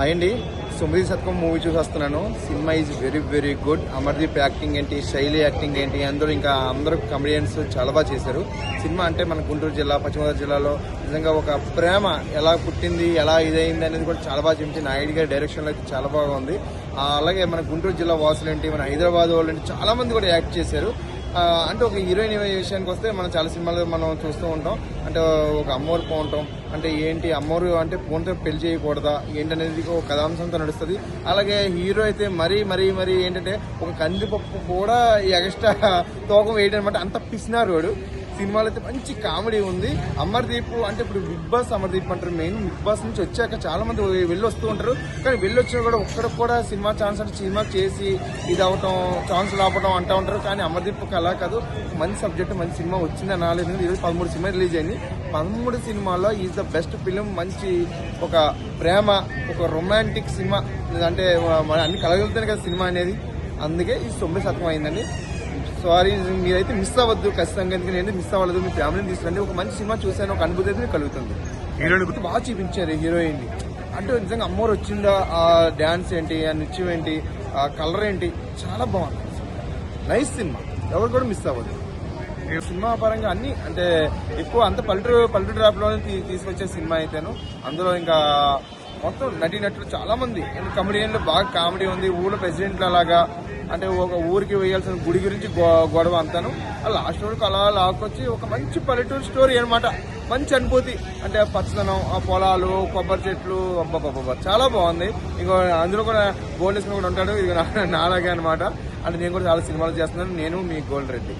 అండి 9 శతకం మూవీ చూసి వస్తున్నాను. Cinema is very very good. Amardeep acting ఏంటి, శైలి యాక్టింగ్ ఏంటి, అందరూ ఇంకా అందరూ కమెడియన్స్ చాలా బాగా చేశారు. సినిమా అంటే మన గుంటూరు జిల్లా, పశ్చిమ గోదావరి జిల్లాలో నిజంగా ఒక ప్రేమ ఎలా పుట్టింది, ఎలా ఇదైంది అనేది కూడా చాలా బాగా చూపించి నాయుడు గారి డైరెక్షన్లో అయితే చాలా బాగా ఉంది. అలాగే మన గుంటూరు జిల్లా వాసులు ఏంటి, మన హైదరాబాద్ వాళ్ళు ఏంటి చాలా మంది కూడా యాక్ట్ చేశారు. అంటే ఒక హీరోయిన్ విషయానికి వస్తే మనం చాలా సినిమాలు మనం చూస్తూ ఉంటాం. అంటే ఒక అమ్మోరు పోవటం అంటే ఏంటి, అమ్మోరు అంటే ఫోన్తో పెళ్లి చేయకూడదా ఏంటనేది ఒక కథాంశంతో నడుస్తుంది. అలాగే హీరో అయితే మరీ మరీ మరీ ఏంటంటే ఒక కందిపప్పు కూడా ఎక్స్ట్రా తూకం వేయడం అనమాట. అంత పిసినారు వాడు. సినిమాలో అయితే మంచి కామెడీ ఉంది. అమర్దీప్ అంటే ఇప్పుడు బిగ్ బాస్ అమర్దీప్ అంటారు. మెయిన్ బిగ్ బాస్ నుంచి వచ్చాక చాలా మంది వెళ్ళి వస్తూ ఉంటారు. కానీ వెళ్ళి వచ్చినా కూడా ఒక్కడికి కూడా సినిమా ఛాన్స్ అంటే సినిమా చేసి ఇది అవటం, ఛాన్స్ రావటం అంటూ ఉంటారు. కానీ అమర్దీప్ అలా కాదు. మంచి సబ్జెక్ట్, మంచి సినిమా వచ్చింది అనాలి. ఈరోజు 13 సినిమా రిలీజ్ అయింది. 13 సినిమాల్లో ఈజ్ ద బెస్ట్ ఫిలిం. మంచి ఒక ప్రేమ, ఒక రొమాంటిక్ సినిమా. అంటే అన్ని కలగలుగుతాయి కదా సినిమా అనేది. అందుకే ఈ 9 శతకం అయిందండి. సారీ, మీరైతే మిస్ అవ్వద్దు ఖచ్చితంగా. ఎందుకంటే నేను మిస్ అవ్వలేదు. మీ ఫ్యామిలీని తీసుకురండి. ఒక మంచి సినిమా చూసాను, ఒక అనుభూతి అయితే కలుగుతుంది. హీరోయిన్ గురించి బాగా చూపించారు హీరోయిన్ ని. అంటే నిజంగా అమ్మోరు వచ్చిందా, ఆ డాన్స్ ఏంటి, ఆ నృత్యం ఏంటి, ఆ కలర్ ఏంటి, చాలా బాగుంది. నైస్ సినిమా, ఎవరు కూడా మిస్ అవ్వదు. సినిమా పరంగా అన్ని అంటే ఎక్కువ అంత పల్లెటూరు డ్రాప్ లో తీసుకొచ్చే సినిమా అయితేను. అందులో ఇంకా మొత్తం నటీనటులు చాలా మంది కమెడియన్లు, బాగా కామెడీ ఉంది. ఊళ్ళో ప్రెసిడెంట్లు అలాగా అంటే ఒక ఊరికి వేయాల్సిన గుడి గురించి గొడవ అంతాను. ఆ లాస్ట్ వరకు అలా లాక్కొచ్చి ఒక మంచి పల్లెటూరు స్టోరీ అనమాట. మంచి అనుభూతి. అంటే పచ్చదనం, ఆ పొలాలు, కొబ్బరి చెట్లు, అబ్బాబ్బా చాలా బాగుంది. ఇంకో అందులో కూడా గోల్డ్ కూడా ఉంటాడు. ఇది నాలాగే అనమాట. అంటే నేను కూడా చాలా సినిమాలు చేస్తున్నాను. నేను మీ గోల్డ్ రెడ్డి.